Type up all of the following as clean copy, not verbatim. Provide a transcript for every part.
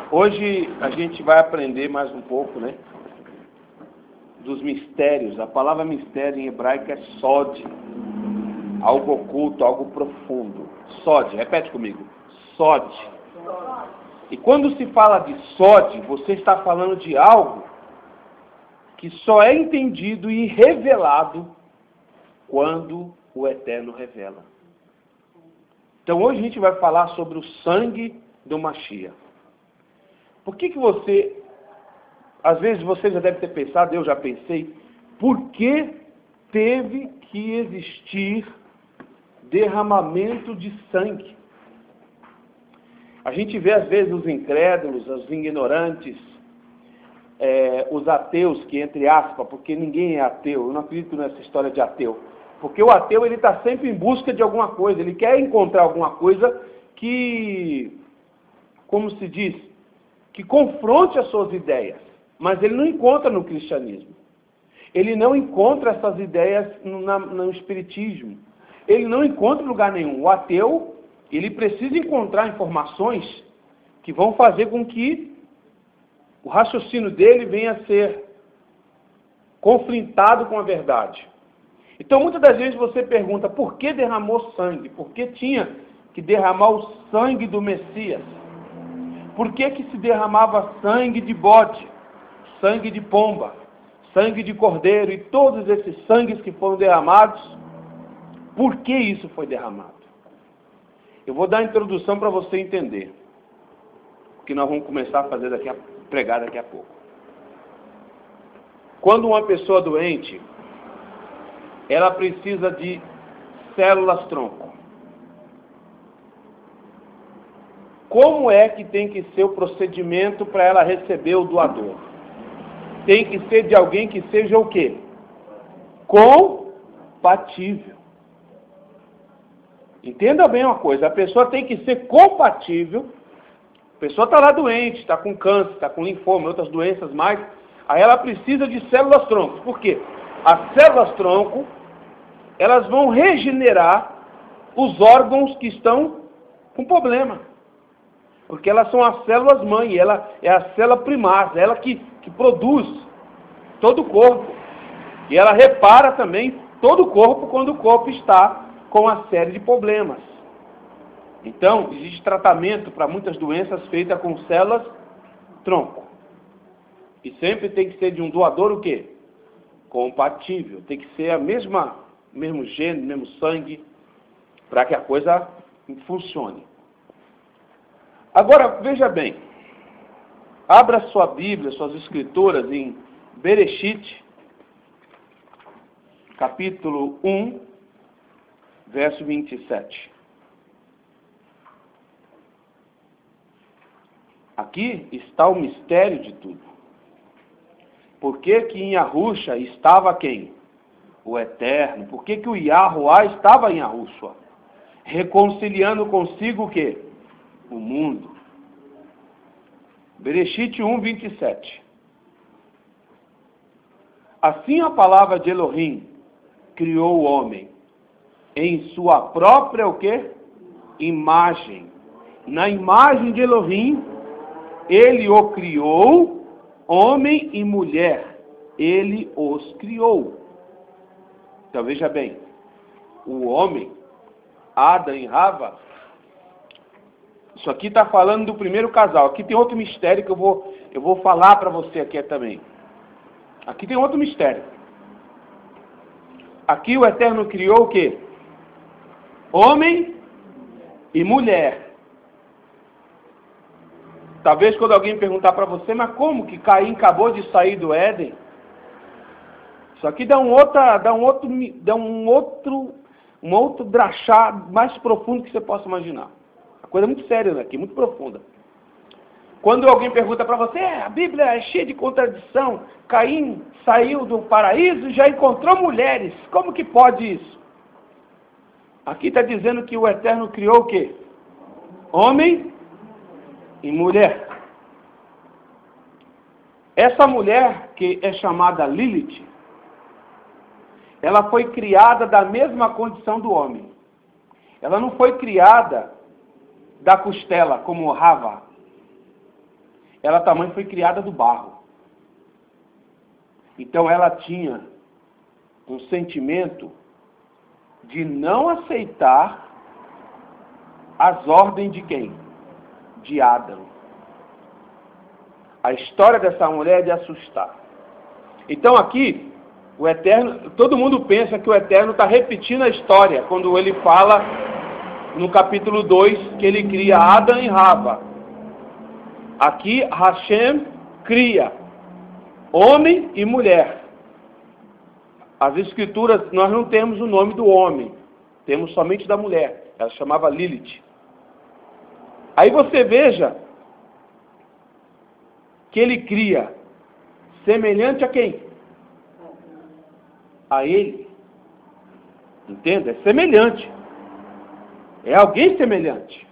Hoje a gente vai aprender mais um pouco, né? Dos mistérios. A palavra mistério em hebraico é sod. Algo oculto, algo profundo. Sod, repete comigo. Sod. E quando se fala de sod, você está falando de algo que só é entendido e revelado quando o Eterno revela. Então hoje a gente vai falar sobre o sangue do Mashiach. Por que você, às vezes você já deve ter pensado, eu já pensei, por que teve que existir derramamento de sangue? A gente vê às vezes os incrédulos, os ignorantes, os ateus, que entre aspas, porque ninguém é ateu, eu não acredito nessa história de ateu, porque o ateu ele está sempre em busca de alguma coisa, ele quer encontrar alguma coisa que, como se diz, que confronte as suas ideias, mas ele não encontra no cristianismo. Ele não encontra essas ideias no espiritismo. Ele não encontra em lugar nenhum. O ateu, ele precisa encontrar informações que vão fazer com que o raciocínio dele venha a ser conflitado com a verdade. Então, muitas das vezes você pergunta, por que derramou sangue? Por que tinha que derramar o sangue do Messias? Por que que se derramava sangue de bode, sangue de pomba, sangue de cordeiro e todos esses sangues que foram derramados? Por que isso foi derramado? Eu vou dar a introdução para você entender, que nós vamos começar a fazer pregar daqui a pouco. Quando uma pessoa doente, ela precisa de células-tronco. Como é que tem que ser o procedimento para ela receber o doador? Tem que ser de alguém que seja o quê? Compatível. Entenda bem uma coisa, a pessoa tem que ser compatível. A pessoa está lá doente, está com câncer, está com linfoma, outras doenças mais. Aí ela precisa de células-tronco. Por quê? As células-tronco, elas vão regenerar os órgãos que estão com problema. Porque elas são as células-mãe, ela é a célula primária, ela que produz todo o corpo. E ela repara também todo o corpo quando o corpo está com uma série de problemas. Então, existe tratamento para muitas doenças feita com células-tronco. E sempre tem que ser de um doador o quê? Compatível. Tem que ser mesmo gênero, mesmo sangue, para que a coisa funcione. Agora, veja bem, abra sua Bíblia, suas escrituras em Bereshit, capítulo 1, verso 27. Aqui está o mistério de tudo. Por que que em Yahushua estava quem? O Eterno. Por que que o Yahuwá estava em Yahushua? Reconciliando consigo o quê? O mundo. Bereshit 1, 27. Assim a palavra de Elohim criou o homem em sua própria o quê? Imagem. Na imagem de Elohim, ele o criou, homem e mulher. Ele os criou. Então veja bem, o homem, Adão e Rava, isso aqui está falando do primeiro casal. Aqui tem outro mistério que eu vou falar para você aqui também. Aqui tem outro mistério. Aqui o Eterno criou o quê? Homem e mulher. Talvez quando alguém perguntar para você, mas como que Caim acabou de sair do Éden? Isso aqui dá um outro drachá mais profundo que você possa imaginar. Uma coisa muito séria aqui, muito profunda. Quando alguém pergunta para você, a Bíblia é cheia de contradição, Caim saiu do paraíso e já encontrou mulheres, como que pode isso? Aqui está dizendo que o Eterno criou o quê? Homem e mulher. Essa mulher, que é chamada Lilith, ela foi criada da mesma condição do homem. Ela não foi criada da costela como Rava. ela também foi criada do barro. Então ela tinha um sentimento de não aceitar as ordens de quem? De Adão. A história dessa mulher é de assustar. Então aqui, o Eterno, todo mundo pensa que o Eterno está repetindo a história, quando ele fala no capítulo 2, que ele cria Adão e Rava. Aqui, Hashem cria homem e mulher. As escrituras, nós não temos o nome do homem, temos somente da mulher. Ela chamava Lilith. Aí você veja que ele cria semelhante a quem? A ele. Entenda? É semelhante. É alguém semelhante.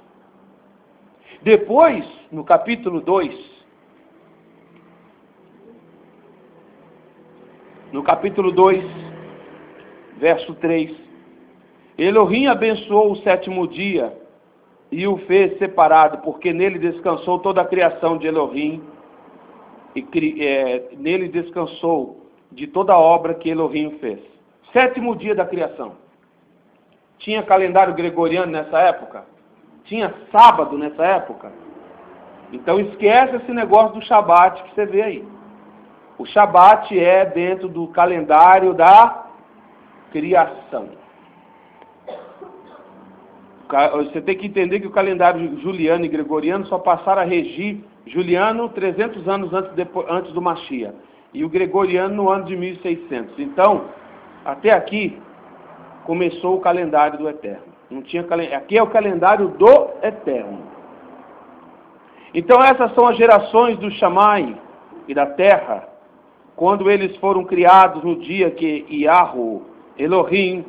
Depois, no capítulo 2, no capítulo 2, verso 3, Elohim abençoou o sétimo dia e o fez separado, porque nele descansou toda a criação de Elohim, e nele descansou de toda a obra que Elohim fez. Sétimo dia da criação. Tinha calendário gregoriano nessa época? Tinha sábado nessa época? Então esquece esse negócio do Shabat que você vê aí. O Shabat é dentro do calendário da criação. Você tem que entender que o calendário juliano e gregoriano só passaram a regir Juliano 300 anos antes do Mashiach. E o gregoriano no ano de 1600. Então, até aqui, começou o calendário do Eterno. Não tinha aqui é o calendário do Eterno. Então, essas são as gerações do Shammai e da terra, quando eles foram criados no dia que Yahu, Elohim,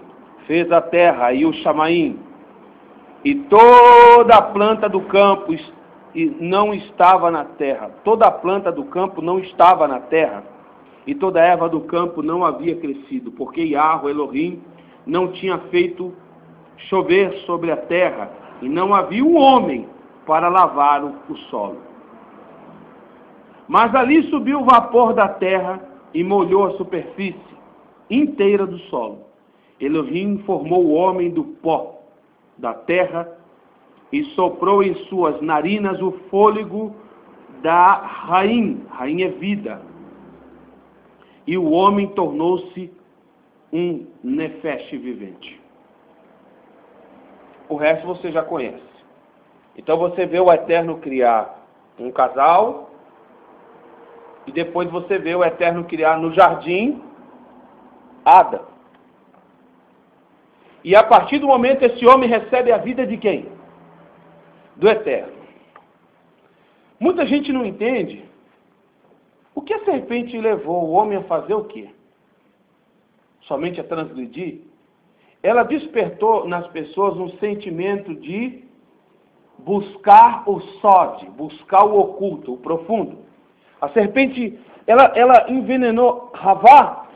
fez a terra e o Shamaim. E toda a planta do campo não estava na terra. Toda a planta do campo não estava na terra. E toda a erva do campo não havia crescido, porque Yahu, Elohim, não tinha feito chover sobre a terra, e não havia um homem para lavar o solo. Mas ali subiu o vapor da terra e molhou a superfície inteira do solo. Elohim formou o homem do pó da terra e soprou em suas narinas o fôlego da Raim. Raim é vida. E o homem tornou-se um nefesh vivente. O resto você já conhece. Então você vê o Eterno criar um casal, e depois você vê o Eterno criar no jardim Adão. E a partir do momento esse homem recebe a vida de quem? Do Eterno. Muita gente não entende o que a serpente levou o homem a fazer o quê? Somente a transgredir? Ela despertou nas pessoas um sentimento de buscar o sod, buscar o oculto, o profundo. A serpente, ela envenenou Havá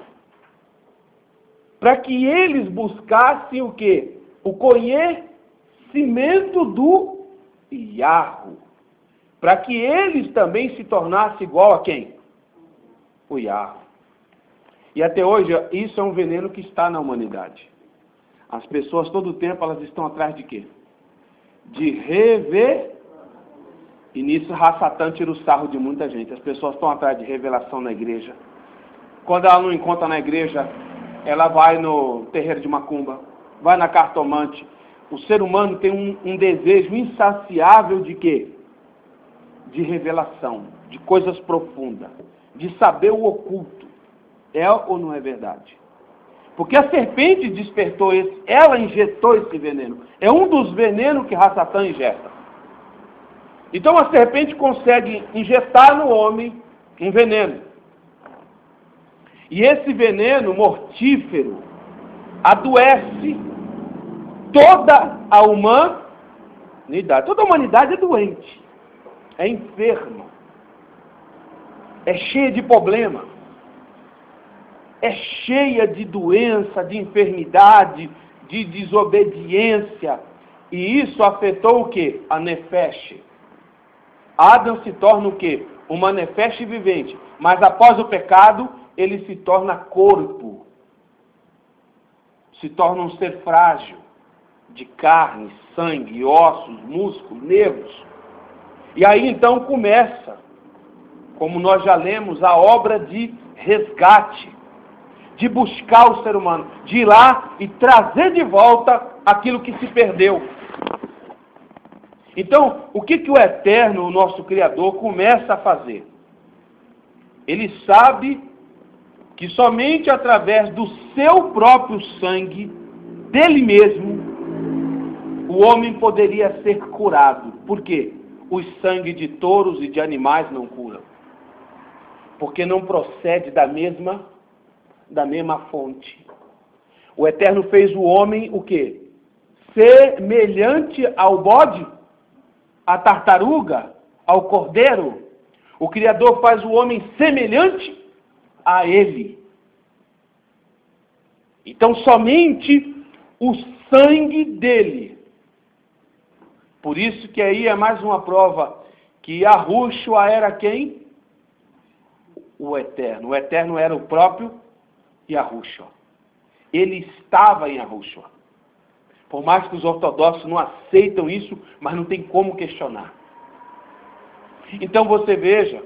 para que eles buscassem o quê? O conhecimento do Yahu. Para que eles também se tornassem igual a quem? O Yahu. E até hoje, isso é um veneno que está na humanidade. As pessoas, todo o tempo, elas estão atrás de quê? De rever. E nisso, Satã tira o sarro de muita gente. As pessoas estão atrás de revelação na igreja. Quando ela não encontra na igreja, ela vai no terreiro de macumba, vai na cartomante. O ser humano tem um desejo insaciável de quê? De revelação, de coisas profundas, de saber o oculto. É ou não é verdade? Porque a serpente despertou ela injetou esse veneno. É um dos venenos que Satã injeta. Então a serpente consegue injetar no homem um veneno. E esse veneno mortífero adoece toda a humanidade. Toda a humanidade é doente, é enferma, é cheia de problema, é cheia de doença, de enfermidade, de desobediência. E isso afetou o quê? A nefesh, Adão se torna o quê? Um manifesto vivente. Mas após o pecado, ele se torna corpo. Se torna um ser frágil, de carne, sangue, ossos, músculos, nervos. E aí então começa, como nós já lemos, a obra de resgate, de buscar o ser humano, de ir lá e trazer de volta aquilo que se perdeu. Então, o que o Eterno, o nosso Criador, começa a fazer? Ele sabe que somente através do seu próprio sangue, dele mesmo, o homem poderia ser curado. Por quê? O sangue de touros e de animais não curam. Porque não procede da mesma fonte. O Eterno fez o homem o quê? Semelhante ao bode, à tartaruga, ao cordeiro. O Criador faz o homem semelhante a ele. Então somente o sangue dele. Por isso que aí é mais uma prova que Yahushua era quem? O Eterno. O Eterno era o próprio Yahushua. Ele estava em Yahushua. Por mais que os ortodoxos não aceitam isso, mas não tem como questionar. Então você veja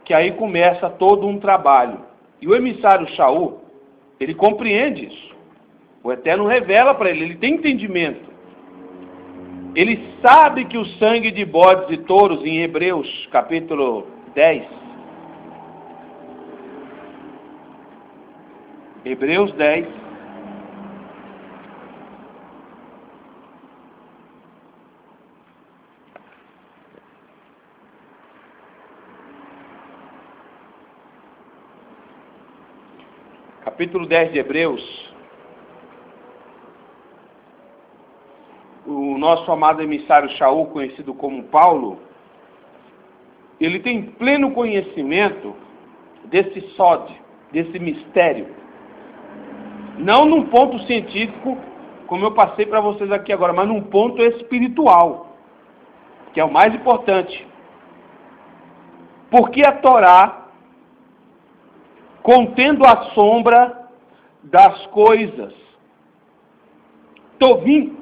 que aí começa todo um trabalho. E o emissário Shaul, ele compreende isso. O Eterno revela para ele tem entendimento. Ele sabe que o sangue de bodes e touros, em Hebreus capítulo 10, Hebreus 10, capítulo 10 de Hebreus, o nosso amado emissário Shaul, conhecido como Paulo, ele tem pleno conhecimento desse sode, desse mistério. Não num ponto científico, como eu passei para vocês aqui agora, mas num ponto espiritual, que é o mais importante. Porque a Torá, contendo a sombra das coisas, Tovim,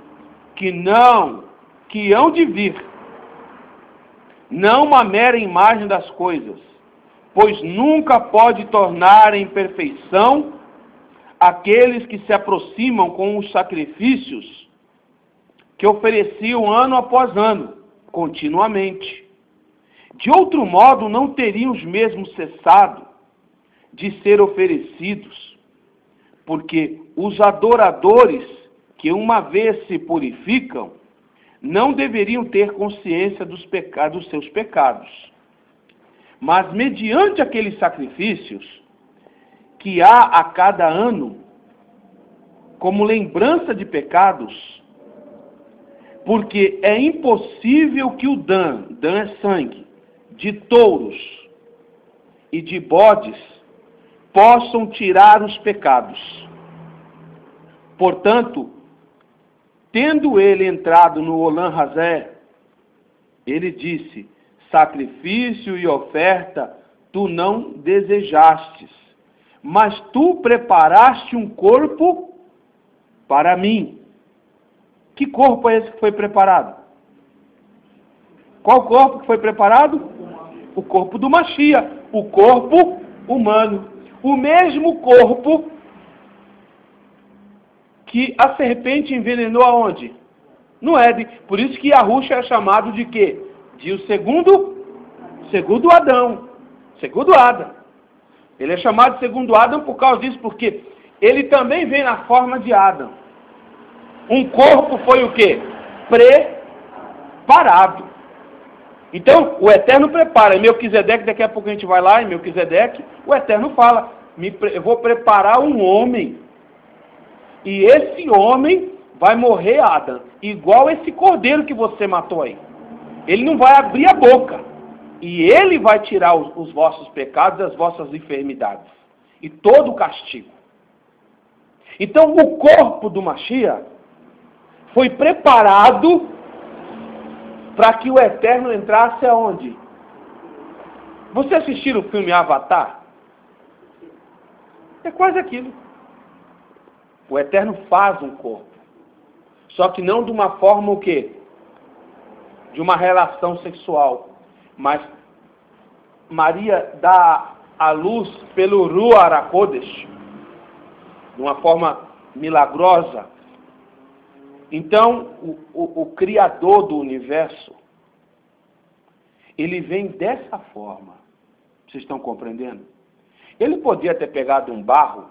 que hão de vir, não uma mera imagem das coisas, pois nunca pode tornar em perfeição aqueles que se aproximam com os sacrifícios que ofereciam ano após ano, continuamente. De outro modo, não teriam os mesmos cessado de ser oferecidos, porque os adoradores que uma vez se purificam, não deveriam ter consciência dos seus pecados. Mas mediante aqueles sacrifícios que há a cada ano, como lembrança de pecados, porque é impossível que o dã é sangue, de touros e de bodes, possam tirar os pecados. Portanto, tendo ele entrado no Olam Hazé, ele disse: sacrifício e oferta tu não desejastes, mas tu preparaste um corpo para mim. Que corpo é esse que foi preparado? Qual corpo que foi preparado? O corpo do Mashiach, o corpo humano. O mesmo corpo que a serpente envenenou aonde? No Éden. Por isso que Yahushua é chamado de quê? De o segundo Adão. Segundo Adão. Ele é chamado de segundo Adão por causa disso, porque ele também vem na forma de Adão. Um corpo foi o quê? Preparado. Então, o Eterno prepara. Em Melquisedeque, daqui a pouco a gente vai lá, em Melquisedeque, o Eterno fala: eu vou preparar um homem. E esse homem vai morrer, Adão, igual esse cordeiro que você matou aí. Ele não vai abrir a boca. E ele vai tirar os vossos pecados e as vossas enfermidades. E todo o castigo. Então, o corpo do Mashiach foi preparado para que o Eterno entrasse aonde? Você assistiu o filme Avatar? É quase aquilo. O Eterno faz um corpo. Só que não de uma forma o quê? De uma relação sexual. Mas Maria dá a luz pelo Ruach HaKodesh, de uma forma milagrosa. Então, o Criador do universo, ele vem dessa forma. Vocês estão compreendendo? Ele podia ter pegado um barro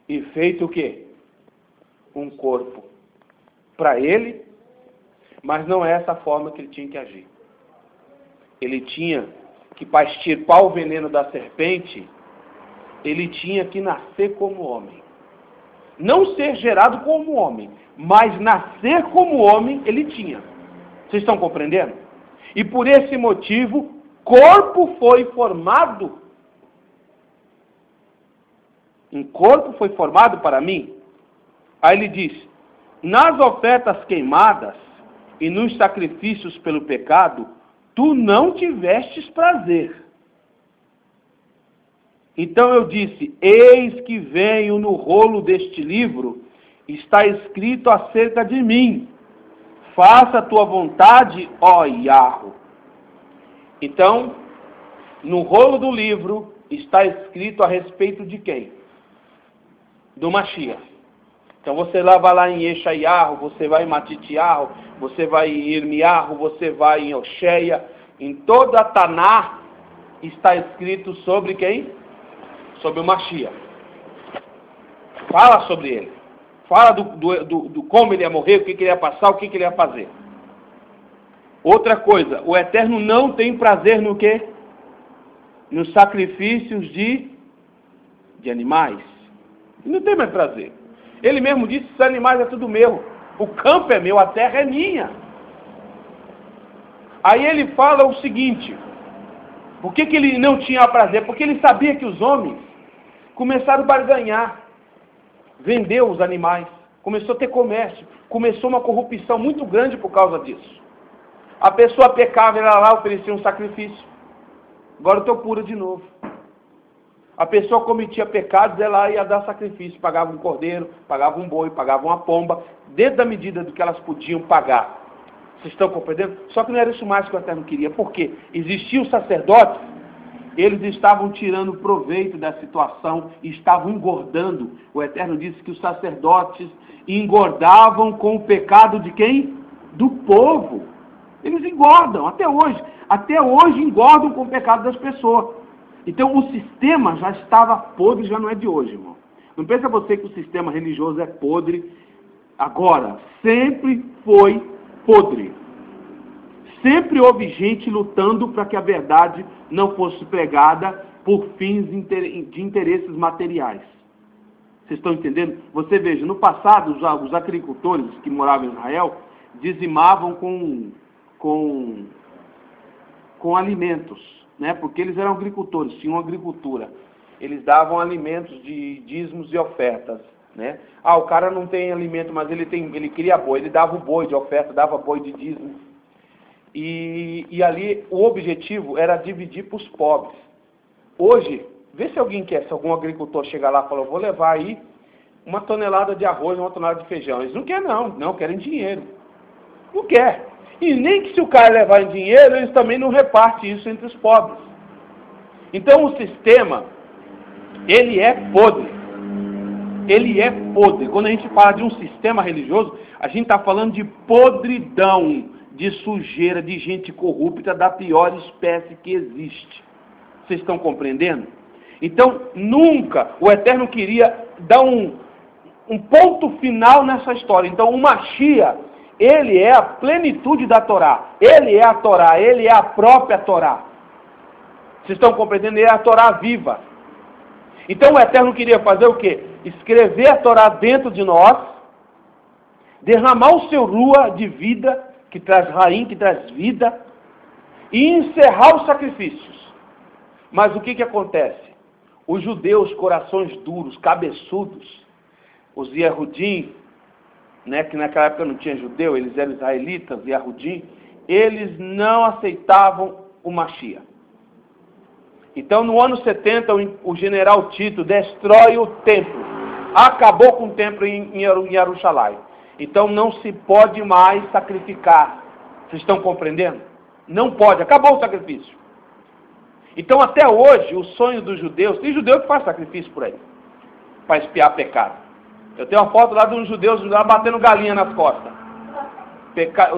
e feito o quê? Um corpo para ele, mas não é essa forma que ele tinha que agir. Ele tinha que, para extirpar o veneno da serpente, ele tinha que nascer como homem. Não ser gerado como homem, mas nascer como homem ele tinha. Vocês estão compreendendo? E por esse motivo, corpo foi formado. Um corpo foi formado para mim. Aí ele diz, nas ofertas queimadas e nos sacrifícios pelo pecado, tu não tivestes prazer. Então eu disse, eis que venho no rolo deste livro, está escrito acerca de mim, faça a tua vontade, ó Yahweh. Então, no rolo do livro, está escrito a respeito de quem? Do Mashiach. Então você vai lá em Yeshayahu, você vai em Matitiahu, você vai em Irmiahu, você vai em Osheia, em toda a Taná está escrito sobre quem? Sobre o Mashiach. Fala sobre ele. Fala do como ele ia morrer, o que ele ia passar, o que ele ia fazer. Outra coisa, o Eterno não tem prazer no quê? Nos sacrifícios de animais. Ele não tem mais prazer. Ele mesmo disse, os animais é tudo meu. O campo é meu, a terra é minha. Aí ele fala o seguinte, por que ele não tinha prazer? Porque ele sabia que os homens começaram a barganhar, vender os animais, começou a ter comércio, começou uma corrupção muito grande por causa disso. A pessoa pecava, ela lá oferecia um sacrifício. Agora eu estou pura de novo. A pessoa cometia pecados, ela ia dar sacrifício, pagava um cordeiro, pagava um boi, pagava uma pomba, dentro da medida do que elas podiam pagar. Vocês estão compreendendo? Só que não era isso mais que o Eterno queria. Por quê? Existiam os sacerdotes, eles estavam tirando proveito da situação e estavam engordando. O Eterno disse que os sacerdotes engordavam com o pecado de quem? Do povo. Eles engordam, até hoje. Até hoje engordam com o pecado das pessoas. Então o sistema já estava podre, já não é de hoje, irmão. Não pensa você que o sistema religioso é podre agora. Sempre foi podre. Sempre houve gente lutando para que a verdade não fosse pregada por fins de interesses materiais. Vocês estão entendendo? Você veja, no passado, os agricultores que moravam em Israel dizimavam com alimentos, né? Porque eles eram agricultores, tinham agricultura. Eles davam alimentos de dízimos e ofertas, né? Ah, o cara não tem alimento, mas ele cria boi, ele dava o boi de oferta, dava boi de dízimo. E ali o objetivo era dividir para os pobres. Hoje, vê se alguém quer, se algum agricultor chegar lá e falar, vou levar aí uma tonelada de arroz, uma tonelada de feijão. Eles não querem não querem dinheiro. Não quer. E nem que se o cara levar em dinheiro, eles também não repartem isso entre os pobres. Então o sistema, ele é podre. Ele é podre. Quando a gente fala de um sistema religioso, a gente está falando de podridão, de sujeira, de gente corrupta da pior espécie que existe. Vocês estão compreendendo? Então, nunca o Eterno queria dar um ponto final nessa história. Então, o Mashiach, ele é a plenitude da Torá. Ele é a Torá, ele é a própria Torá. Vocês estão compreendendo? Ele é a Torá viva. Então, o Eterno queria fazer o quê? Escrever a Torá dentro de nós, derramar o seu rua de vida, que traz raim, que traz vida, e encerrar os sacrifícios. Mas o que acontece? Os judeus, corações duros, cabeçudos, os Yehudim, né, que naquela época não tinha judeu, eles eram israelitas e Yahudim, eles não aceitavam o Mashiach. Então, no ano 70, o general Tito destrói o templo. Acabou com o templo em Jerusalém. Então, não se pode mais sacrificar. Vocês estão compreendendo? Não pode. Acabou o sacrifício. Então, até hoje, o sonho dos judeus... Tem judeu que faz sacrifício por aí, para expiar pecado. Eu tenho uma foto lá de uns judeus lá batendo galinha nas costas.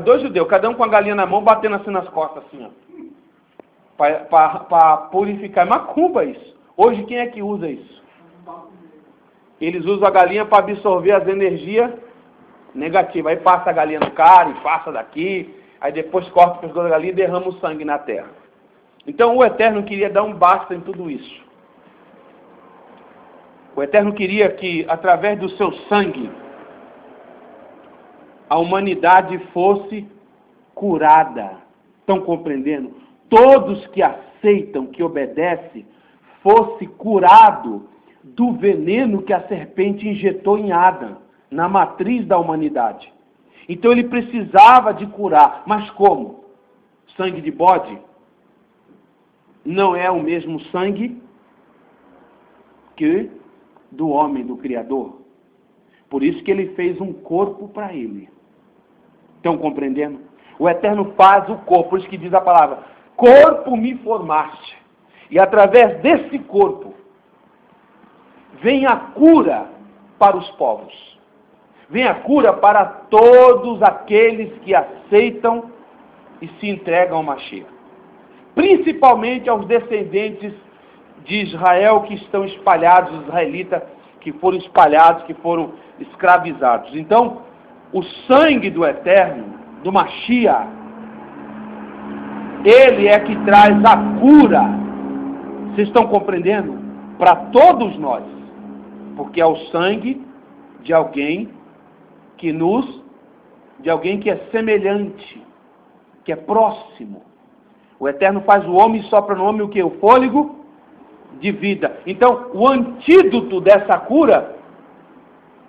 Dois judeus, cada um com a galinha na mão, batendo assim nas costas, assim, ó. Para purificar. Macumba isso. Hoje quem é que usa isso? Eles usam a galinha para absorver as energias negativas. Aí passa a galinha no cara e passa daqui. Aí depois corta o pescoço da galinha e derrama o sangue na terra. Então o Eterno queria dar um basta em tudo isso. O Eterno queria que através do seu sangue a humanidade fosse curada. Estão compreendendo? Todos que aceitam, que obedecem, fosse curado do veneno que a serpente injetou em Adão, na matriz da humanidade. Então ele precisava de curar. Mas como? Sangue de bode não é o mesmo sangue que do homem, do Criador. Por isso que ele fez um corpo para ele. Estão compreendendo? O Eterno faz o corpo, por isso que diz a palavra, corpo me formaste. E através desse corpo, vem a cura para os povos. Vem a cura para todos aqueles que aceitam e se entregam ao Mashiach. Principalmente aos descendentes de Israel que estão espalhados, os israelitas que foram espalhados, que foram escravizados. Então, o sangue do Eterno, do Mashiach, ele é que traz a cura. Vocês estão compreendendo? Para todos nós. Porque é o sangue de alguém que de alguém que é semelhante, que é próximo. O Eterno faz o homem e sopra no homem o que? O fôlego de vida. Então, o antídoto dessa cura,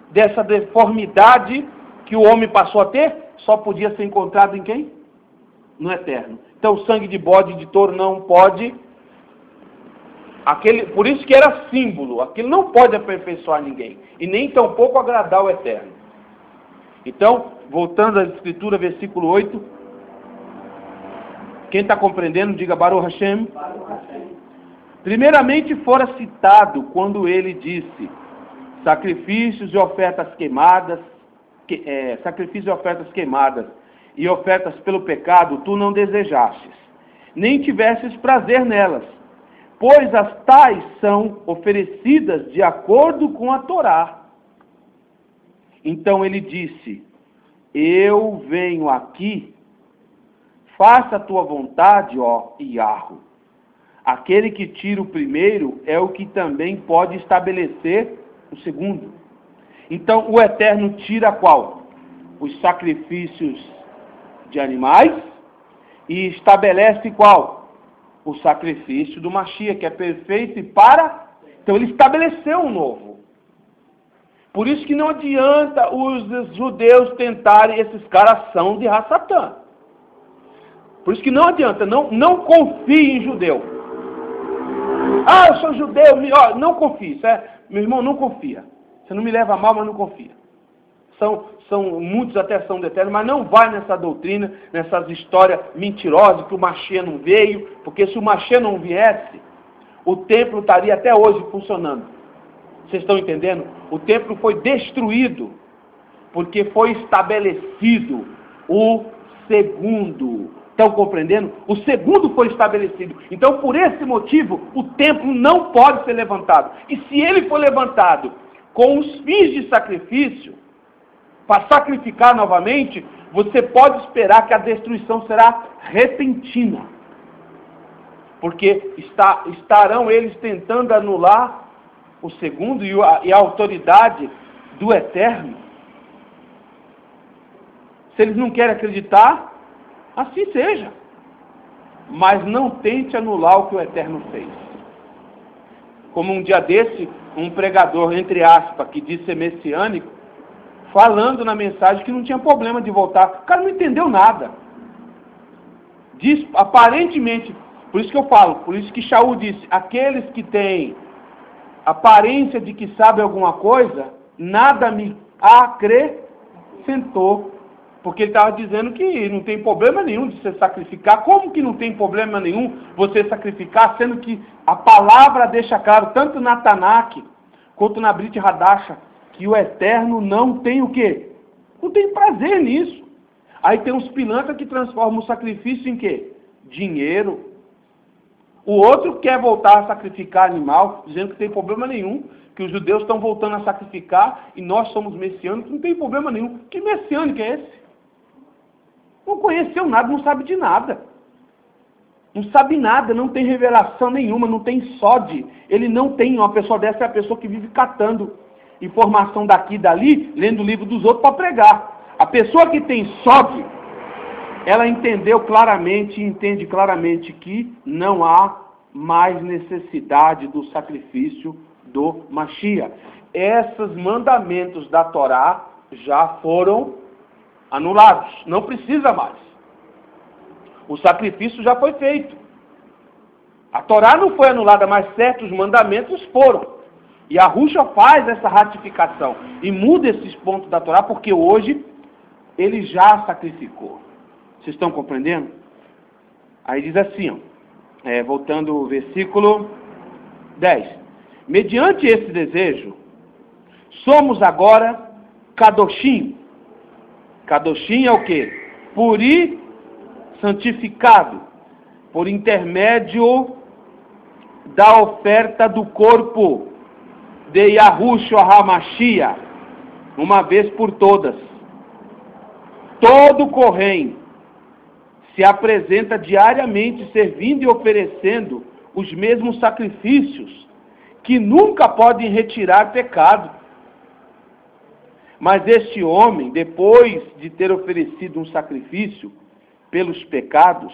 dessa deformidade que o homem passou a ter, só podia ser encontrado em quem? No Eterno. Então, o sangue de bode e de touro não pode. Por isso que era símbolo. Aquilo não pode aperfeiçoar ninguém. E nem tampouco agradar o Eterno. Então, voltando à Escritura, versículo 8. Quem está compreendendo, diga Baruch Hashem. Primeiramente fora citado quando ele disse: sacrifícios e ofertas queimadas, sacrifícios e ofertas queimadas e ofertas pelo pecado tu não desejastes, nem tivesses prazer nelas, pois as tais são oferecidas de acordo com a Torá. Então ele disse: eu venho aqui, faça a tua vontade, ó Iahu. Aquele que tira o primeiro é o que também pode estabelecer o segundo. Então o Eterno tira qual? Os sacrifícios de animais e estabelece qual? O sacrifício do Mashiach, que é perfeito e para... Então ele estabeleceu um novo. Por isso que não adianta os judeus tentarem, esses caras são de Rassatã. Por isso que não adianta, não confie em judeu. Ah, eu sou judeu, não confie, meu irmão, não confia. Você não me leva a mal, mas não confia. Muitos até são do Eterno, mas não vai nessa doutrina, nessas histórias mentirosas que o Mashiach não veio, porque se o Mashiach não viesse, o templo estaria até hoje funcionando. Vocês estão entendendo? O templo foi destruído, porque foi estabelecido o segundo. Estão compreendendo? O segundo foi estabelecido. Então, por esse motivo, o templo não pode ser levantado. E se ele for levantado com os fins de sacrifício, para sacrificar novamente, você pode esperar que a destruição será repentina. Porque estarão eles tentando anular o segundo e a autoridade do Eterno. Se eles não querem acreditar, assim seja. Mas não tente anular o que o Eterno fez. Como um dia desse, um pregador, entre aspas, que diz ser messiânico, falando na mensagem que não tinha problema de voltar. O cara não entendeu nada. Diz, aparentemente, por isso que eu falo, por isso que Shaul disse, aqueles que têm aparência de que sabem alguma coisa, nada me acrescentou. Porque ele estava dizendo que não tem problema nenhum de se sacrificar. Como que não tem problema nenhum você sacrificar, sendo que a palavra deixa claro, tanto na Tanakh, quanto na Brit Hadasha, que o Eterno não tem o quê? Não tem prazer nisso. Aí tem uns pilantras que transformam o sacrifício em quê? Dinheiro. O outro quer voltar a sacrificar animal, dizendo que não tem problema nenhum, que os judeus estão voltando a sacrificar e nós somos messiânicos, não tem problema nenhum. Que messiânico é esse? Não conheceu nada, não sabe de nada. Não sabe nada, não tem revelação nenhuma, não tem sode. Ele não tem, uma pessoa dessa é a pessoa que vive catando informação daqui e dali, lendo o livro dos outros para pregar. A pessoa que tem sode, ela entendeu claramente, entende claramente que não há mais necessidade do sacrifício do Mashiach. Esses mandamentos da Torá já foram anulados, não precisa mais. O sacrifício já foi feito. A Torá não foi anulada, mas certos mandamentos foram. E a Ruxa faz essa ratificação e muda esses pontos da Torá, porque hoje ele já sacrificou. Vocês estão compreendendo? Aí diz assim, ó, voltando ao versículo 10. Mediante esse desejo, somos agora Kadoshim. Kadoshim é o quê? Puri, santificado, por intermédio da oferta do corpo de Yahushua HaMashiach, uma vez por todas. Todo Kohen se apresenta diariamente servindo e oferecendo os mesmos sacrifícios, que nunca podem retirar pecado. Mas este homem, depois de ter oferecido um sacrifício pelos pecados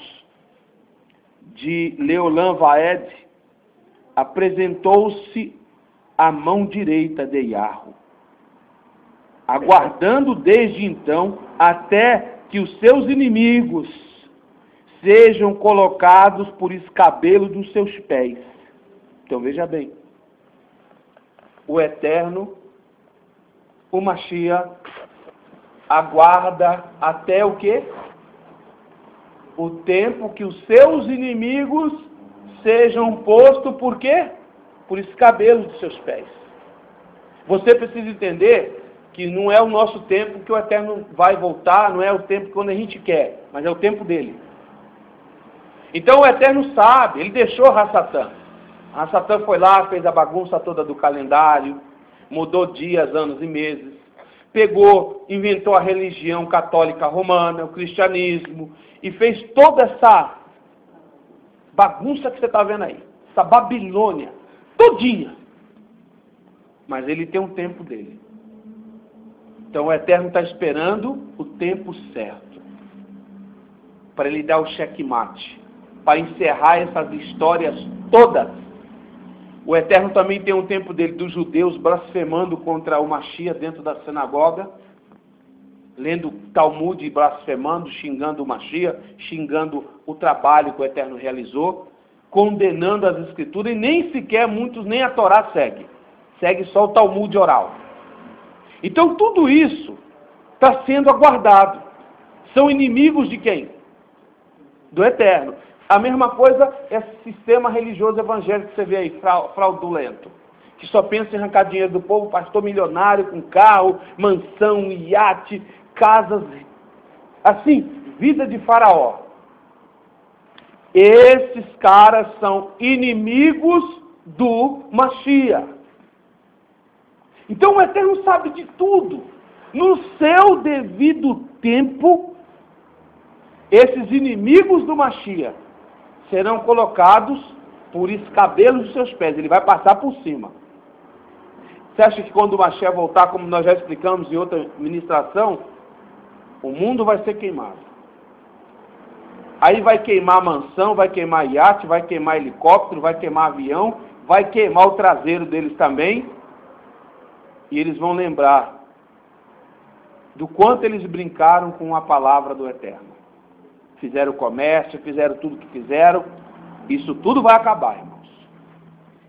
de Leolam Vaed, apresentou-se à mão direita de Yahu, aguardando desde então até que os seus inimigos sejam colocados por escabelo dos seus pés. Então veja bem, o Eterno, o Mashiach, aguarda até o quê? O tempo que os seus inimigos sejam postos por quê? Por escabelos dos seus pés. Você precisa entender que não é o nosso tempo que o Eterno vai voltar, não é o tempo quando a gente quer, mas é o tempo dele. Então o Eterno sabe, ele deixou Hassatã. Hassatã foi lá, fez a bagunça toda do calendário, mudou dias, anos e meses, pegou, inventou a religião católica romana, o cristianismo, e fez toda essa bagunça que você está vendo aí, essa Babilônia, todinha. Mas ele tem um tempo dele. Então o Eterno está esperando o tempo certo, para ele dar o checkmate, para encerrar essas histórias todas. O Eterno também tem um tempo dele dos judeus blasfemando contra o Mashiach dentro da sinagoga, lendo Talmud e blasfemando, xingando o Mashiach, xingando o trabalho que o Eterno realizou, condenando as Escrituras, e nem sequer muitos, nem a Torá segue só o Talmud oral. Então tudo isso está sendo aguardado. São inimigos de quem? Do Eterno. A mesma coisa é esse sistema religioso evangélico que você vê aí, fraudulento, que só pensa em arrancar dinheiro do povo, pastor milionário com carro, mansão, iate, casas, assim, vida de faraó. Esses caras são inimigos do Mashiach. Então o Eterno sabe de tudo. No seu devido tempo, esses inimigos do Mashiach serão colocados por escabelos dos seus pés. Ele vai passar por cima. Você acha que quando o Mashiach voltar, como nós já explicamos em outra ministração, o mundo vai ser queimado? Aí vai queimar mansão, vai queimar iate, vai queimar helicóptero, vai queimar avião, vai queimar o traseiro deles também. E eles vão lembrar do quanto eles brincaram com a palavra do Eterno. Fizeram comércio, fizeram tudo que fizeram. Isso tudo vai acabar, irmãos.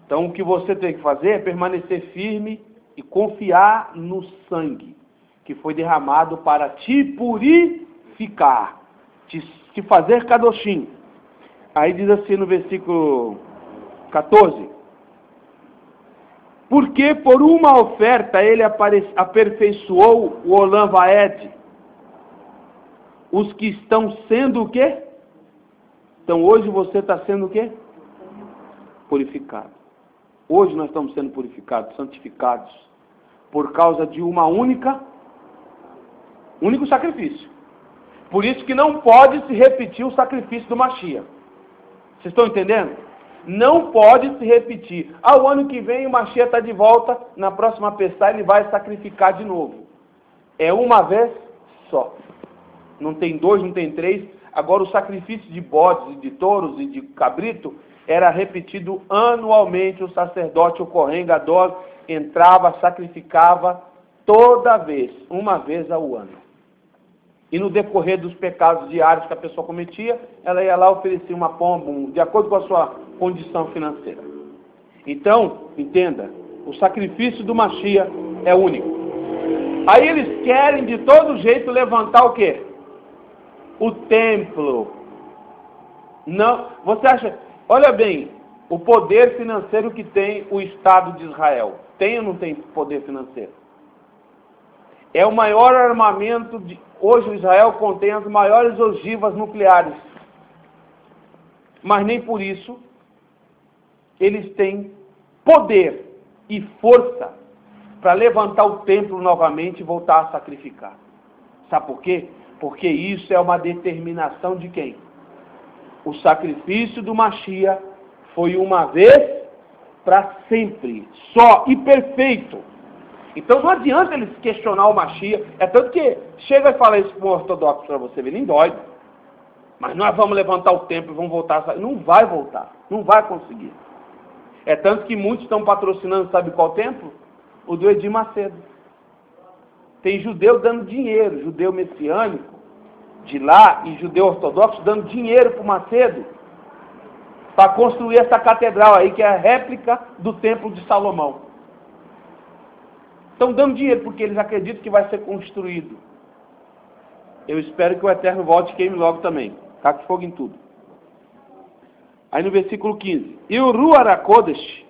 Então o que você tem que fazer é permanecer firme e confiar no sangue que foi derramado para te purificar, te fazer kadoshim. Aí diz assim no versículo 14: porque por uma oferta ele aperfeiçoou o Olam Vaed, os que estão sendo o quê? Então hoje você está sendo o quê? Purificado. Hoje nós estamos sendo purificados, santificados, por causa de único sacrifício. Por isso que não pode se repetir o sacrifício do Mashiach. Vocês estão entendendo? Não pode se repetir. O ano que vem o Mashiach está de volta, na próxima Pessah ele vai sacrificar de novo. É uma vez só. Não tem dois, não tem três. Agora o sacrifício de bodes, de touros e de cabrito era repetido anualmente. O sacerdote, o Kohen Gadol, entrava, sacrificava toda vez, uma vez ao ano. E no decorrer dos pecados diários que a pessoa cometia, ela ia lá oferecer uma pomba, de acordo com a sua condição financeira. Então, entenda, o sacrifício do Mashiach é único. Aí eles querem de todo jeito levantar o quê? O templo. Não, você acha, olha bem, o poder financeiro que tem o Estado de Israel. Tem ou não tem poder financeiro? É o maior armamento hoje o Israel contém as maiores ogivas nucleares. Mas nem por isso eles têm poder e força para levantar o templo novamente e voltar a sacrificar. Sabe por quê? Porque isso é uma determinação de quem? O sacrifício do Mashiach foi uma vez para sempre, só e perfeito. Então não adianta eles questionar o Mashiach. É tanto que chega e fala isso para um ortodoxo para você ver, nem dói. Mas nós vamos levantar o templo e vamos voltar. Não vai voltar, não vai conseguir. É tanto que muitos estão patrocinando, sabe qual templo? O do Edir Macedo. Tem judeu dando dinheiro, judeu messiânico de lá e judeu ortodoxo dando dinheiro para o Macedo para construir essa catedral aí, que é a réplica do templo de Salomão. Estão dando dinheiro porque eles acreditam que vai ser construído. Eu espero que o Eterno volte e queime logo também. Caque fogo em tudo. Aí no versículo 15. E o Ruach HaKodesh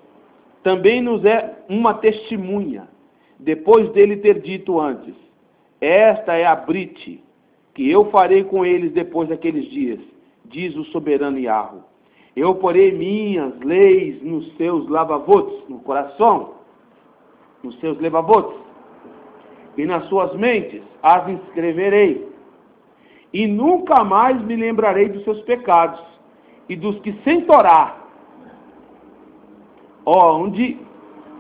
também nos é uma testemunha, depois dele ter dito antes: esta é a brite que eu farei com eles depois daqueles dias, diz o soberano Yahweh. Eu porei minhas leis nos seus lavavotes, no coração, nos seus levavotes, e nas suas mentes as inscreverei, e nunca mais me lembrarei dos seus pecados, e dos que sem Torá, onde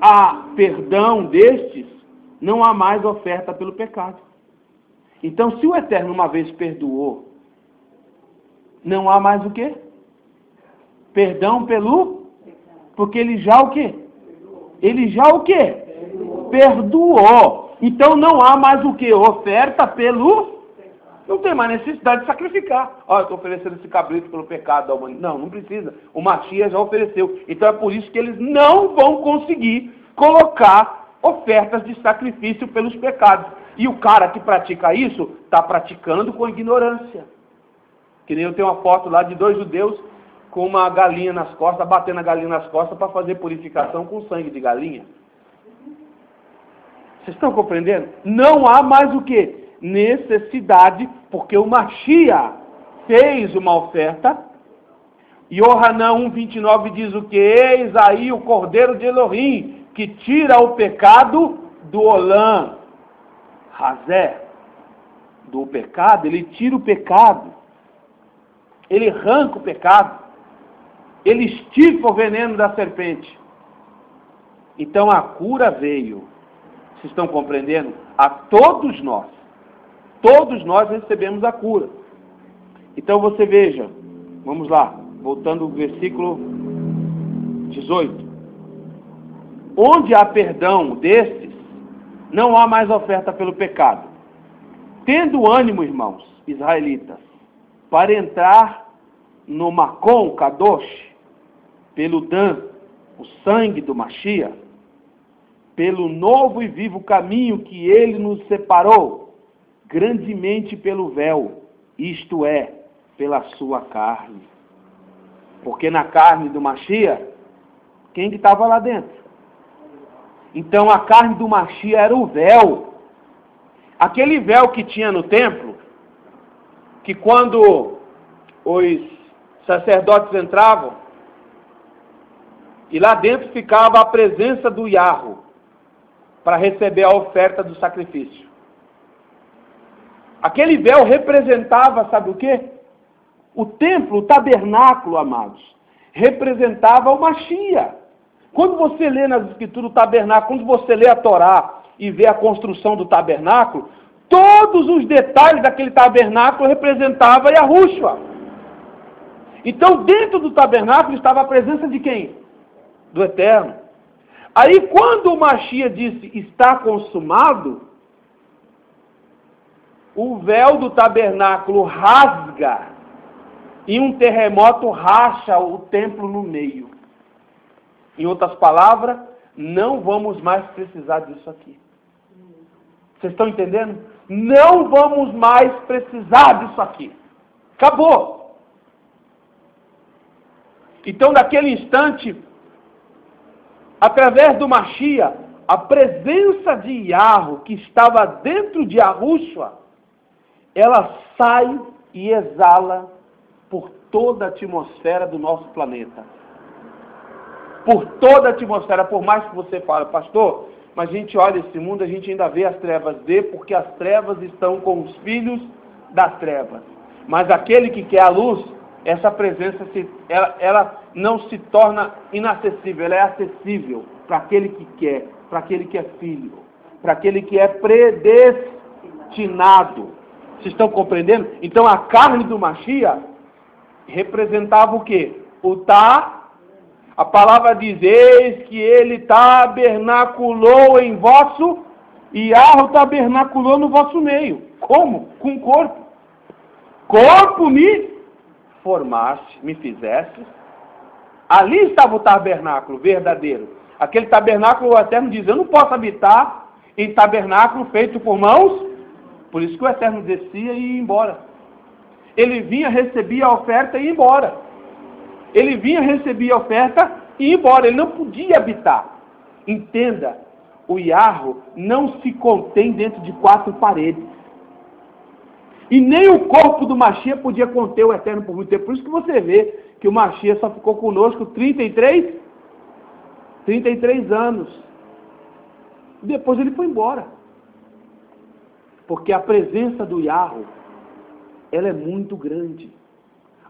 há perdão destes, não há mais oferta pelo pecado. Então, se o Eterno uma vez perdoou, não há mais o quê? Perdão pelo... Porque ele já o quê? Ele já o quê? Perdoou. Então não há mais o que? Oferta pelo... Não tem mais necessidade de sacrificar. Olha, eu estou oferecendo esse cabrito pelo pecado da humanidade. Não, não precisa. O Mashiach já ofereceu. Então é por isso que eles não vão conseguir colocar ofertas de sacrifício pelos pecados. E o cara que pratica isso, está praticando com ignorância. Que nem eu tenho uma foto lá de 2 judeus com uma galinha nas costas, batendo a galinha nas costas para fazer purificação com sangue de galinha. Vocês estão compreendendo? Não há mais o que? Necessidade, porque o Mashiach fez uma oferta. E Yohanan 1,29 diz o que? Eis aí o Cordeiro de Elohim, que tira o pecado do Olam. Hazé, do pecado, ele tira o pecado. Ele arranca o pecado. Ele estifa o veneno da serpente. Então a cura veio. Vocês estão compreendendo? A todos nós. Todos nós recebemos a cura. Então você veja. Vamos lá. Voltando ao versículo 18. Onde há perdão destes, não há mais oferta pelo pecado. Tendo ânimo, irmãos, israelitas, para entrar no Macom Kadosh, pelo Dan, o sangue do Mashiach, pelo novo e vivo caminho que ele nos separou, grandemente pelo véu, isto é, pela sua carne. Porque na carne do Mashiach, quem que estava lá dentro? Então a carne do Mashiach era o véu. Aquele véu que tinha no templo, que quando os sacerdotes entravam, e lá dentro ficava a presença do Yahweh, para receber a oferta do sacrifício. Aquele véu representava, sabe o quê? O templo, o tabernáculo, amados, representava o Mashiach. Quando você lê nas escrituras o tabernáculo, quando você lê a Torá e vê a construção do tabernáculo, todos os detalhes daquele tabernáculo representavam Yahushua. Então, dentro do tabernáculo estava a presença de quem? Do Eterno. Aí, quando o Mashiach disse, está consumado, o véu do tabernáculo rasga e um terremoto racha o templo no meio. Em outras palavras, não vamos mais precisar disso aqui. Vocês estão entendendo? Não vamos mais precisar disso aqui. Acabou. Então, naquele instante, através do Mashiach, a presença de Yahweh que estava dentro de Yahushua, ela sai e exala por toda a atmosfera do nosso planeta. Por toda a atmosfera, por mais que você fale, pastor, mas a gente olha esse mundo, a gente ainda vê as trevas porque as trevas estão com os filhos das trevas. Mas aquele que quer a luz, essa presença, ela não se torna inacessível, ela é acessível para aquele que quer, para aquele que é filho, para aquele que é predestinado. Vocês estão compreendendo? Então a carne do Mashiach representava o quê? A palavra diz, eis que ele tabernaculou em vosso, e Yahweh tabernaculou no vosso meio. Como? Com o corpo. Corpo me formaste, me fizeste. Ali estava o tabernáculo verdadeiro. Aquele tabernáculo, o Eterno diz, eu não posso habitar em tabernáculo feito por mãos. Por isso que o Eterno descia e ia embora. Ele vinha, recebia a oferta e ia embora. Ele vinha, recebia a oferta e ia embora. Ele não podia habitar. Entenda, o Yahweh não se contém dentro de 4 paredes. E nem o corpo do Mashiach podia conter o Eterno por muito tempo. Por isso que você vê que o Mashiach só ficou conosco 33 anos. Depois ele foi embora. Porque a presença do Yahweh, ela é muito grande.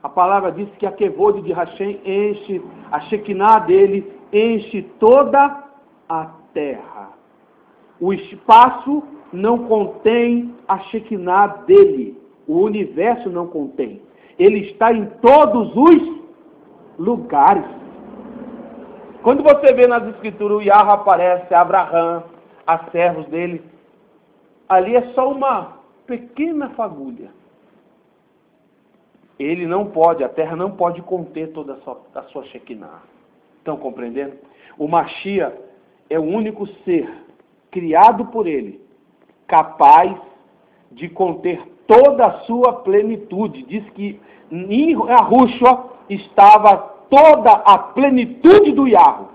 A palavra diz que a Kevod de Hashem enche, a Shekinah dele enche toda a terra. O espaço não contém a Shekinah dele. O universo não contém. Ele está em todos os lugares. Quando você vê nas escrituras o Yahweh aparece, Abraão, a servos dele, ali é só uma pequena fagulha. Ele não pode, a terra não pode conter toda a sua Shekinah. Estão compreendendo? O Mashiach é o único ser criado por ele, capaz de conter toda a sua plenitude. Diz que em Yahushua estava toda a plenitude do Yahweh.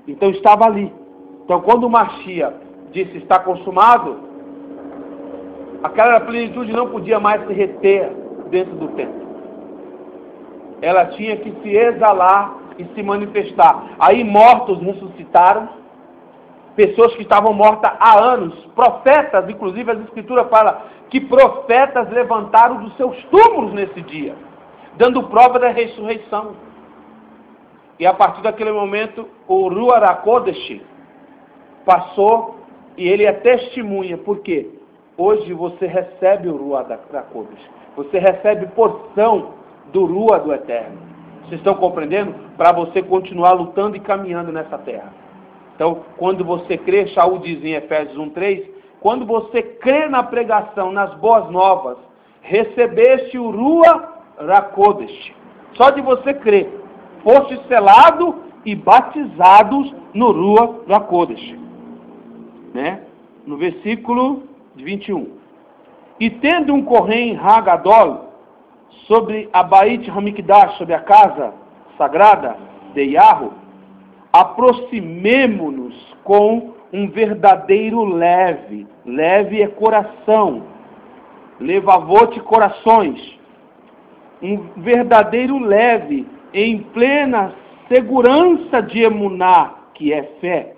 Então estava ali. Então quando o Mashiach disse está consumado, aquela plenitude não podia mais se reter dentro do templo. Ela tinha que se exalar e se manifestar. Aí mortos ressuscitaram, pessoas que estavam mortas há anos, profetas, inclusive as escrituras falam que profetas levantaram dos seus túmulos nesse dia, dando prova da ressurreição. E a partir daquele momento, o Ruach HaKodesh passou e ele é testemunha. Por quê? Hoje você recebe o Ruach HaKodesh. Você recebe porção do Ruach do Eterno. Vocês estão compreendendo? Para você continuar lutando e caminhando nessa terra. Então, quando você crê, Shaul diz em Efésios 1:3, quando você crê na pregação, nas boas novas, recebeste o Rua Rakodesh. Só de você crer, foste selado e batizados no Rua Rakodesh. Né? No versículo 21. E tendo um Kohen Hagadol sobre a Beit Hamikdash, sobre a casa sagrada de Yahweh, aproximemo-nos com um verdadeiro leve. Leve é coração. Levavote corações. Um verdadeiro leve, em plena segurança de emuná, que é fé,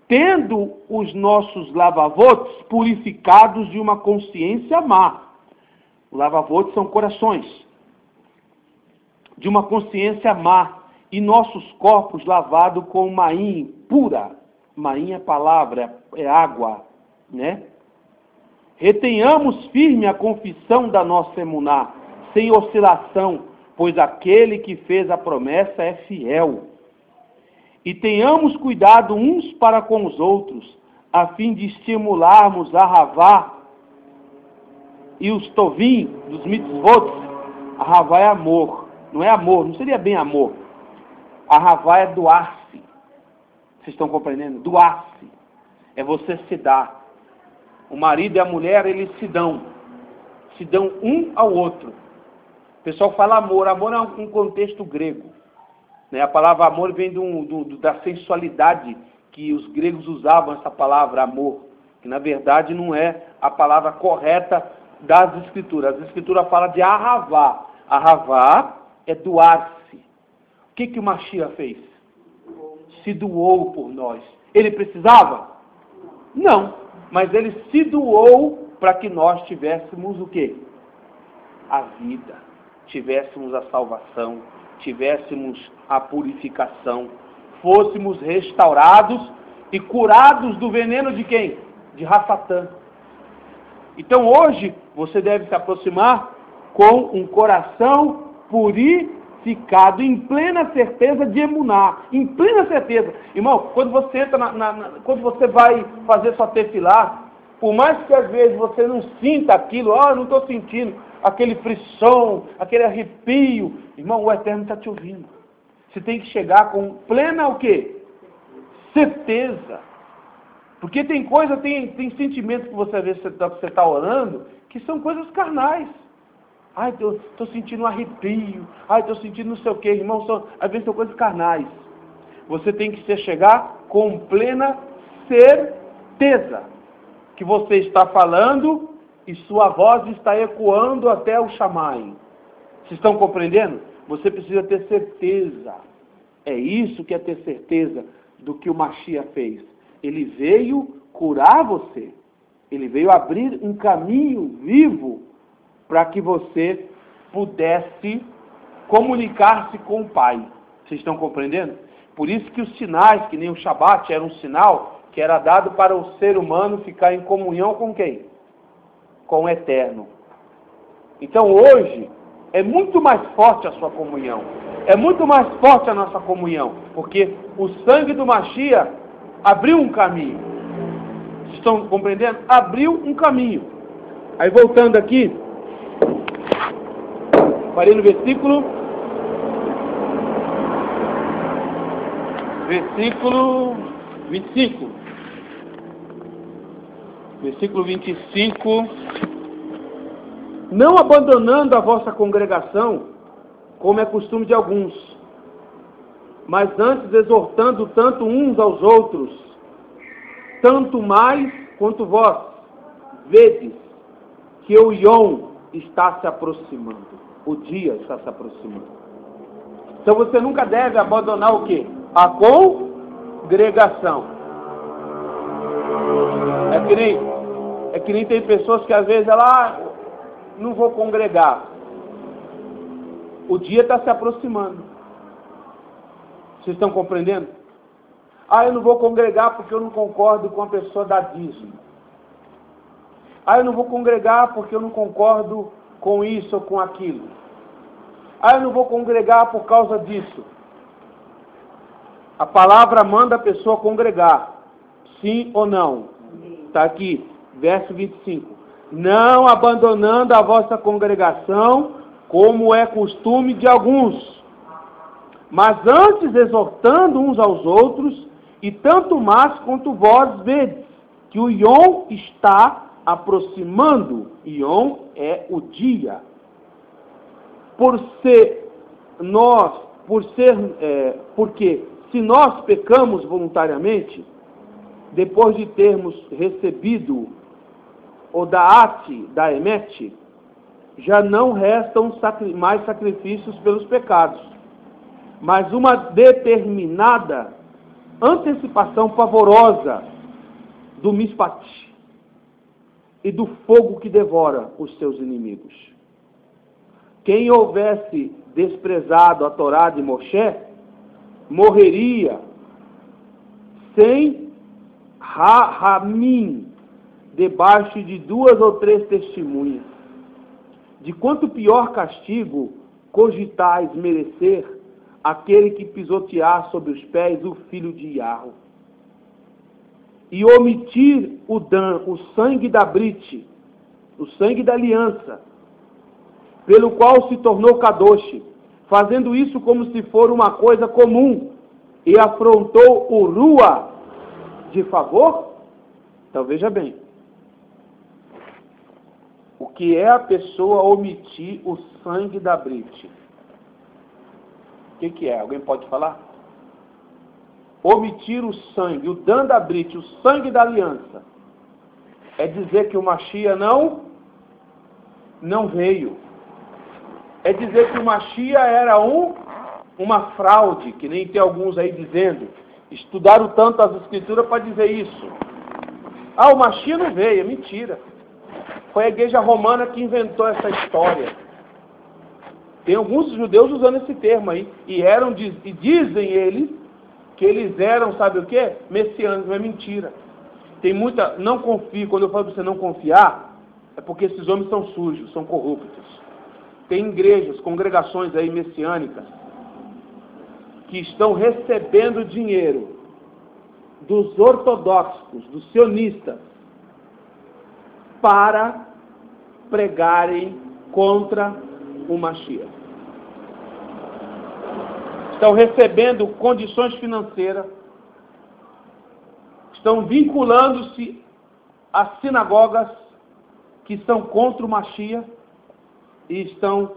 tendo os nossos lavavotes purificados de uma consciência má. Lavavotes são corações. De uma consciência má. E nossos corpos lavados com maim pura. Maim é palavra, é água, né? Retenhamos firme a confissão da nossa emuná, sem oscilação, pois aquele que fez a promessa é fiel. E tenhamos cuidado uns para com os outros, a fim de estimularmos a Havá e os tovim dos mitzvot. A Havá é amor, não é amor, não seria bem amor. A Havá é doar-se. Vocês estão compreendendo? Doar-se. É você se dar. O marido e a mulher, eles se dão um ao outro. O pessoal fala amor. Amor é um contexto grego. Né? A palavra amor vem da sensualidade que os gregos usavam essa palavra amor, que na verdade não é a palavra correta das escrituras. As escrituras falam de ahavá. Ahavá é doar-se. O que o Mashiach fez? Se doou por nós. Ele precisava? Não. Mas ele se doou para que nós tivéssemos o quê? A vida. Tivéssemos a salvação. Tivéssemos a purificação. Fôssemos restaurados e curados do veneno de quem? De Rassatã. Então hoje você deve se aproximar com um coração purificado, em plena certeza de emuná, em plena certeza. Irmão, quando você entra quando você vai fazer sua tefilá, por mais que às vezes você não sinta aquilo, eu não estou sentindo aquele frisson, aquele arrepio, irmão, o Eterno está te ouvindo. Você tem que chegar com plena o quê? Certeza. Porque tem coisa, tem sentimentos que você vê que você está orando, que são coisas carnais. Ai, estou sentindo um arrepio. Ai, estou sentindo não sei o quê. Irmão, às vezes são coisas carnais. Você tem que chegar com plena certeza que você está falando e sua voz está ecoando até o Shammai. Vocês estão compreendendo? Você precisa ter certeza. É isso que é ter certeza do que o Mashiach fez. Ele veio curar você. Ele veio abrir um caminho vivo para que você pudesse comunicar-se com o Pai. Vocês estão compreendendo? Por isso que os sinais, que nem o Shabat, era um sinal que era dado para o ser humano ficar em comunhão com quem? Com o Eterno. Então hoje é muito mais forte a sua comunhão. É muito mais forte a nossa comunhão. Porque o sangue do Mashiach abriu um caminho. Vocês estão compreendendo? Abriu um caminho. Aí voltando aqui, parei no versículo 25. Versículo 25. Não abandonando a vossa congregação, como é costume de alguns, mas antes exortando tanto uns aos outros, tanto mais quanto vós vedes que o Yom está se aproximando, o dia está se aproximando. Então você nunca deve abandonar o quê? A congregação. É que nem tem pessoas que às vezes não vou congregar. O dia está se aproximando. Vocês estão compreendendo? Eu não vou congregar porque eu não concordo com a pessoa da dízimo. Eu não vou congregar porque eu não concordo com isso ou com aquilo. Eu não vou congregar por causa disso. A palavra manda a pessoa congregar. Sim ou não? Está aqui. Verso 25. Não abandonando a vossa congregação, como é costume de alguns, mas antes exortando uns aos outros, e tanto mais quanto vós vedes, que o Yom está aproximando. Yom é o dia. Porque se nós pecamos voluntariamente, depois de termos recebido o Da'at, da Emet, já não restam mais sacrifícios pelos pecados, mas uma determinada antecipação pavorosa do Mishpat e do fogo que devora os seus inimigos. Quem houvesse desprezado a Torá de Moshe, morreria sem Rahamim, debaixo de 2 ou 3 testemunhas. De quanto pior castigo cogitais merecer aquele que pisotear sobre os pés o filho de Yarro, e omitir o sangue da Brit, o sangue da aliança, pelo qual se tornou Kadosh, fazendo isso como se for uma coisa comum, e afrontou o Rua de favor? Então veja bem, o que é a pessoa omitir o sangue da Brit? O que é? Alguém pode falar? Omitir o sangue, o Dan da Brit, o sangue da aliança, é dizer que o Mashiach não veio. É dizer que o Mashiach era uma fraude, que nem tem alguns aí dizendo. Estudaram tanto as escrituras para dizer isso. O Mashiach não veio, é mentira. Foi a igreja romana que inventou essa história. Tem alguns judeus usando esse termo aí. E dizem eles que eles eram, sabe o quê? Messiânicos, é mentira. Tem muita, não confie, quando eu falo para você não confiar, é porque esses homens são sujos, são corruptos. Tem igrejas, congregações aí messiânicas, que estão recebendo dinheiro dos ortodoxos, dos sionistas, para pregarem contra o Mashiach. Estão recebendo condições financeiras, estão vinculando-se às sinagogas que são contra o Mashiach e estão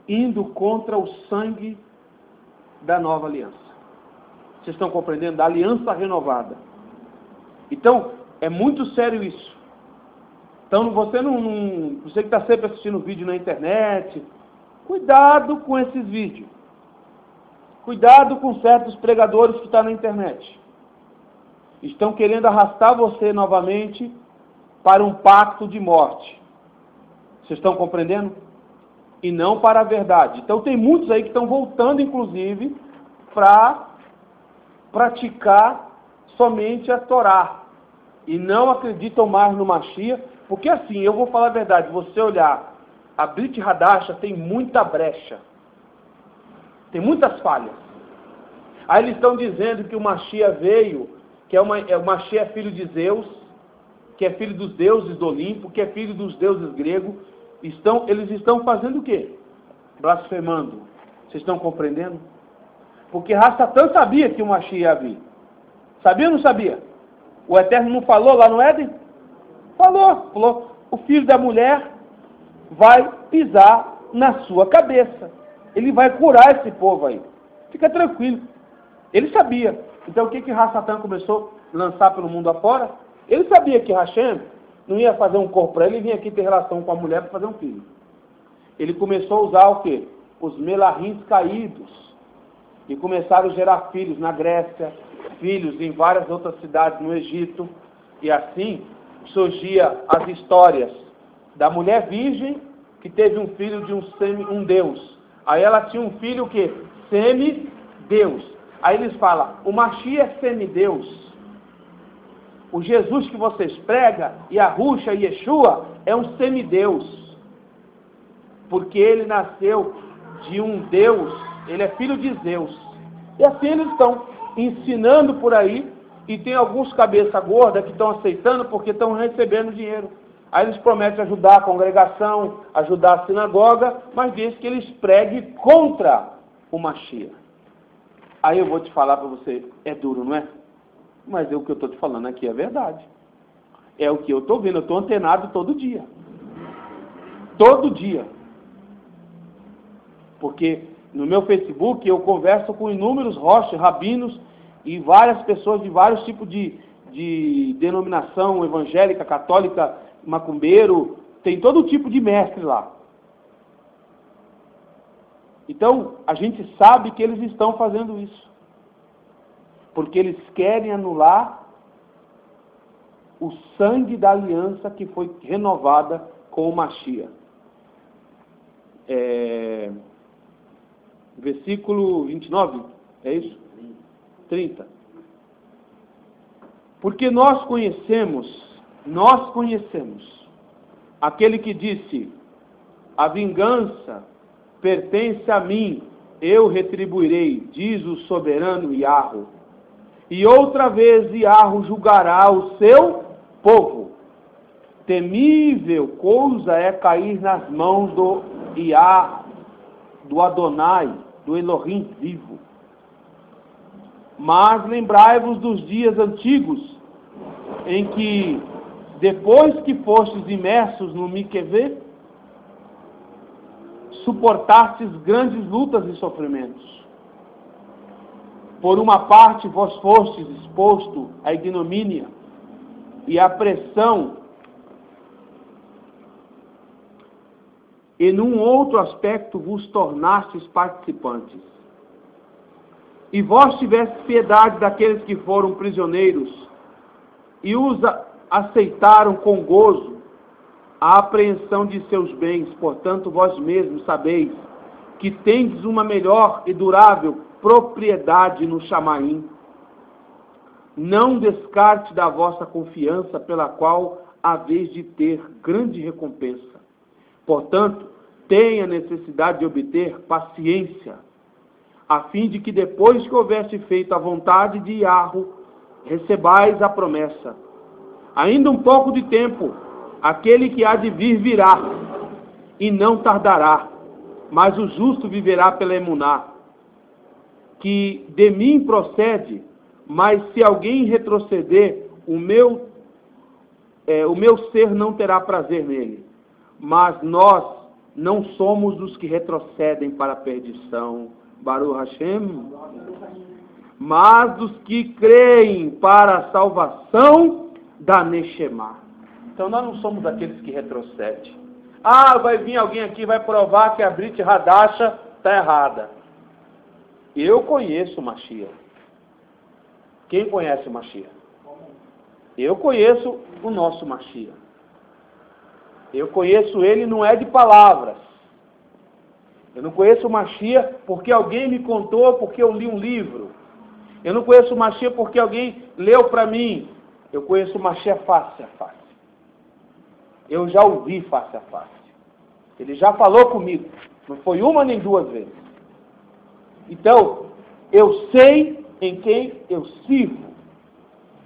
indo contra o sangue da nova aliança. Vocês estão compreendendo? Da aliança renovada. Então, é muito sério isso. Então, você que está sempre assistindo vídeo na internet, cuidado com esses vídeos. Cuidado com certos pregadores que estão na internet. Estão querendo arrastar você novamente para um pacto de morte. Vocês estão compreendendo? E não para a verdade. Então tem muitos aí que estão voltando, inclusive, para praticar somente a Torá. E não acreditam mais no Mashiach. Porque assim, eu vou falar a verdade, você olhar, a Brit Hadasha tem muita brecha. Tem muitas falhas. Aí eles estão dizendo que o Mashiach veio, que o Mashiach é filho de Zeus, que é filho dos deuses do Olimpo, que é filho dos deuses gregos. Eles estão fazendo o quê? Blasfemando. Vocês estão compreendendo? Porque Satã sabia que o Mashiach ia vir. Sabia ou não sabia? O Eterno não falou lá no Éden? Falou. O filho da mulher vai pisar na sua cabeça. Ele vai curar esse povo aí. Fica tranquilo. Ele sabia. Então o que Satã começou a lançar pelo mundo afora? Ele sabia que Hashem não ia fazer um corpo para ele e vinha aqui ter relação com a mulher para fazer um filho. Ele começou a usar o quê? Os melarins caídos. E começaram a gerar filhos na Grécia, filhos em várias outras cidades no Egito. E assim surgia as histórias da mulher virgem que teve um filho de um deus. Aí ela tinha um filho o quê? Semideus. Aí eles falam, o Mashiach é semideus. O Jesus que vocês pregam, Yahushua e Yeshua, é um semideus. Porque ele nasceu de um Deus, ele é filho de Zeus. E assim eles estão ensinando por aí E tem alguns cabeça gorda que estão aceitando porque estão recebendo dinheiro. Aí eles prometem ajudar a congregação, ajudar a sinagoga, mas diz que eles preguem contra o Mashiach. Aí eu vou te falar para você, é duro, não é? Mas o que eu estou te falando aqui é verdade. É o que eu estou vendo, eu estou antenado todo dia. Todo dia. Porque no meu Facebook eu converso com inúmeros rochas, rabinos e várias pessoas de vários tipos de denominação evangélica, católica, macumbeiro, tem todo tipo de mestre lá. Então, a gente sabe que eles estão fazendo isso. Porque eles querem anular o sangue da aliança que foi renovada com o Mashiach. Versículo 29, é isso? 30. Porque nós conhecemos aquele que disse, a vingança pertence a mim, eu retribuirei, diz o soberano Yahweh. E outra vez Yahweh julgará o seu povo. Temível coisa é cair nas mãos do Yah, do Adonai, do Elohim vivo. Mas lembrai-vos dos dias antigos, em que, depois que fostes imersos no Miquevê, suportastes grandes lutas e sofrimentos. Por uma parte, vós fostes exposto à ignomínia e à pressão, e num outro aspecto vos tornastes participantes. E vós tivestes piedade daqueles que foram prisioneiros, e os aceitaram com gozo a apreensão de seus bens. Portanto, vós mesmos sabeis que tendes uma melhor e durável propriedade no Chamaim. Não descarte da vossa confiança, pela qual haveis de ter grande recompensa. Portanto, tenha necessidade de obter paciência, a fim de que depois que houvesse feito a vontade de Yahweh, recebais a promessa. Ainda um pouco de tempo, aquele que há de vir virá, e não tardará, mas o justo viverá pela emuná, que de mim procede, mas se alguém retroceder, o meu ser não terá prazer nele. Mas nós não somos dos que retrocedem para a perdição, Baruch Hashem, mas dos que creem para a salvação da Neshemá. Então nós não somos daqueles que retrocedem. Vai vir alguém aqui e vai provar que a Brit Hadasha está errada. Eu conheço o Mashiach. Quem conhece o Mashiach? Eu conheço o nosso Mashiach. Eu conheço ele, não é de palavras. Eu não conheço o Mashiach porque alguém me contou, porque eu li um livro. Eu não conheço o Mashiach porque alguém leu para mim. Eu conheço o Mashiach face a face. Eu já ouvi face a face. Ele já falou comigo. Não foi uma nem duas vezes. Então, eu sei em quem eu sirvo.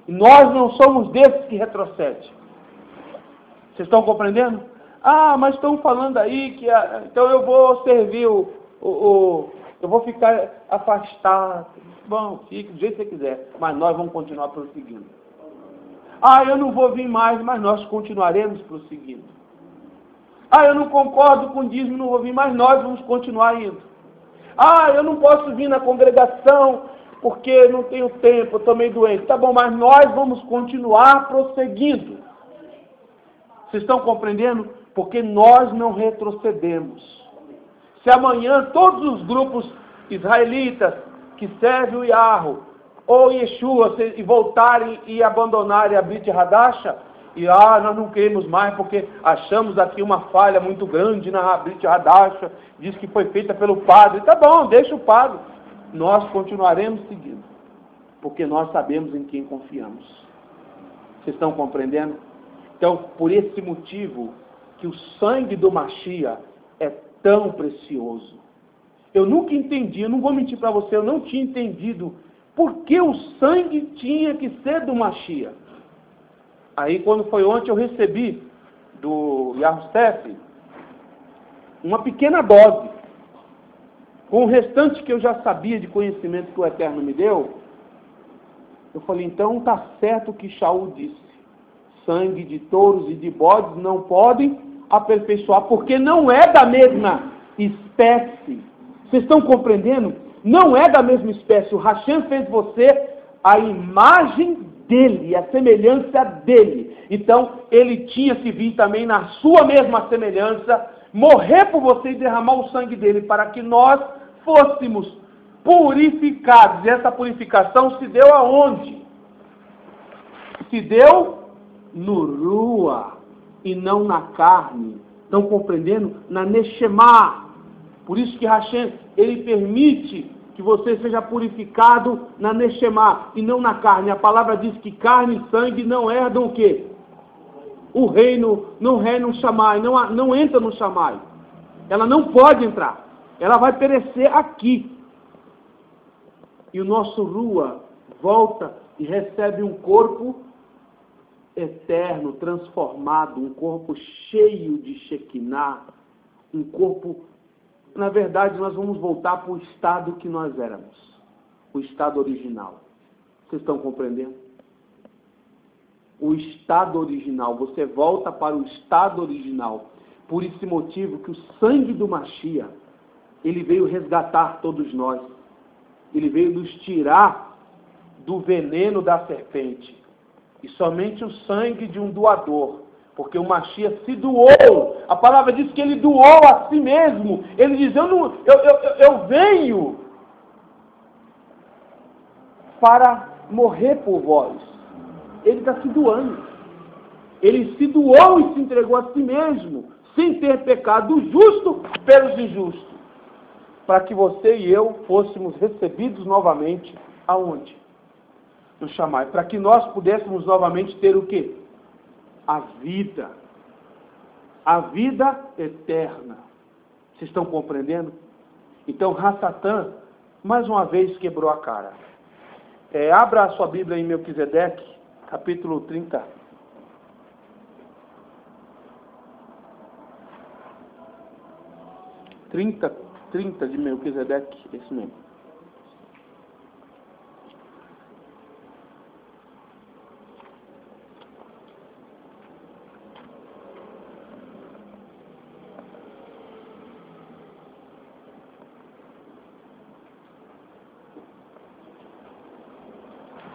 E nós não somos desses que retrocedem. Vocês estão compreendendo? Mas estão falando aí que... então eu vou servir eu vou ficar afastado. Bom, fique do jeito que você quiser. Mas nós vamos continuar prosseguindo. Eu não vou vir mais, mas nós continuaremos prosseguindo. Eu não concordo com o dízimo, não vou vir, mas nós vamos continuar indo. Eu não posso vir na congregação porque não tenho tempo, eu estou meio doente. Tá bom, mas nós vamos continuar prosseguindo. Vocês estão compreendendo? Porque nós não retrocedemos. Se amanhã todos os grupos israelitas que servem o Yahweh ou Yeshua e voltarem e abandonarem a Brit Hadasha, e nós não queremos mais porque achamos aqui uma falha muito grande na Brit Hadasha, diz que foi feita pelo padre. Tá bom, deixa o padre. Nós continuaremos seguindo, porque nós sabemos em quem confiamos. Vocês estão compreendendo? Então, por esse motivo, que o sangue do Mashiach é tão precioso. Eu nunca entendi, eu não vou mentir para você, eu não tinha entendido Por que o sangue tinha que ser do Mashiach? Aí, quando foi ontem, eu recebi do Yahussef uma pequena dose, com o restante que eu já sabia de conhecimento que o Eterno me deu. Eu falei, então está certo o que Shaul disse. Sangue de touros e de bodes não podem aperfeiçoar, porque não é da mesma espécie. Vocês estão compreendendo? Não é da mesma espécie. O Hashem fez você a imagem dele, a semelhança dele. Então, ele tinha que vir também na sua mesma semelhança, morrer por você e derramar o sangue dele, para que nós fôssemos purificados. E essa purificação se deu aonde? Se deu no Rua e não na carne. Estão compreendendo? Na Neshemá. Por isso que Hashem, ele permite que você seja purificado na Neshemá e não na carne. A palavra diz que carne e sangue não herdam o quê? O reino, no Shammai, não entra no Shammai. Ela não pode entrar. Ela vai perecer aqui. E o nosso Rua volta e recebe um corpo eterno, transformado, um corpo cheio de Shekinah, um corpo... Na verdade, nós vamos voltar para o estado que nós éramos, o estado original. Vocês estão compreendendo? O estado original, você volta para o estado original. Por esse motivo que o sangue do Mashiach, ele veio resgatar todos nós. Ele veio nos tirar do veneno da serpente. E somente o sangue de um doador. Porque o Mashiach se doou. A palavra diz que ele doou a si mesmo. Ele diz, eu venho para morrer por vós. Ele está se doando. Ele se doou e se entregou a si mesmo, sem ter pecado, o justo pelos injustos. Para que você e eu fôssemos recebidos novamente aonde? No Shammai. Para que nós pudéssemos novamente ter o quê? A vida. A vida eterna. Vocês estão compreendendo? Então, Hassatã, mais uma vez, quebrou a cara. Abra a sua Bíblia em Melquisedeque, capítulo 30. Trinta de Melquisedeque, esse mesmo.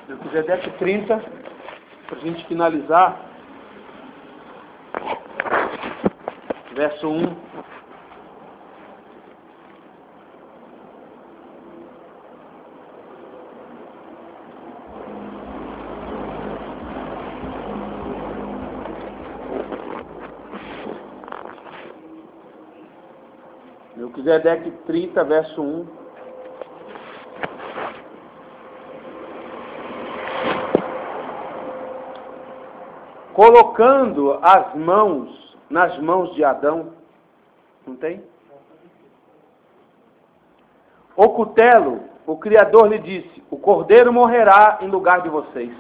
Melquisedeque 30, para a gente finalizar, verso 1. Melquisedeque 30, verso 1. Colocando as mãos nas mãos de Adão, não tem? O cutelo, o Criador lhe disse, o cordeiro morrerá em lugar de vocês.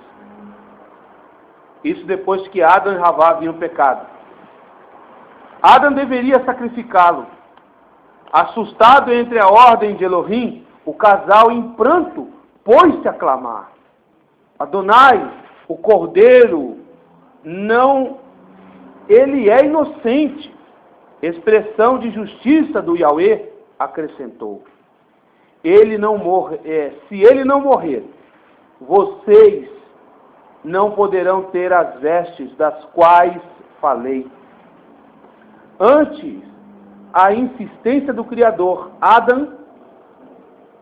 Isso depois que Adão e Havá haviam pecado. Adão deveria sacrificá-lo. Assustado entre a ordem de Elohim, o casal em pranto pôs-se a clamar. Adonai, o cordeiro, não, ele é inocente. Expressão de justiça do Yahweh, acrescentou. Se ele não morrer, vocês não poderão ter as vestes das quais falei. Antes, a insistência do Criador, Adão,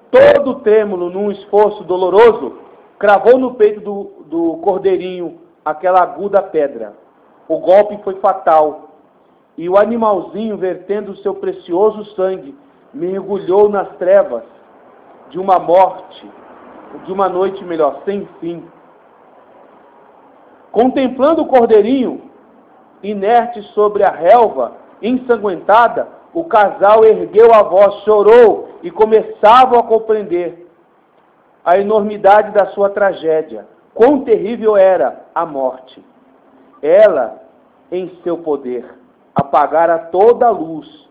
todo trêmulo num esforço doloroso, cravou no peito do cordeirinho aquela aguda pedra. O golpe foi fatal, e o animalzinho, vertendo o seu precioso sangue, mergulhou nas trevas de uma morte, de uma noite melhor, sem fim. Contemplando o cordeirinho, inerte sobre a relva, ensanguentada, o casal ergueu a voz, chorou e começavam a compreender. a enormidade da sua tragédia. Quão terrível era a morte. Ela, em seu poder, apagara toda a luz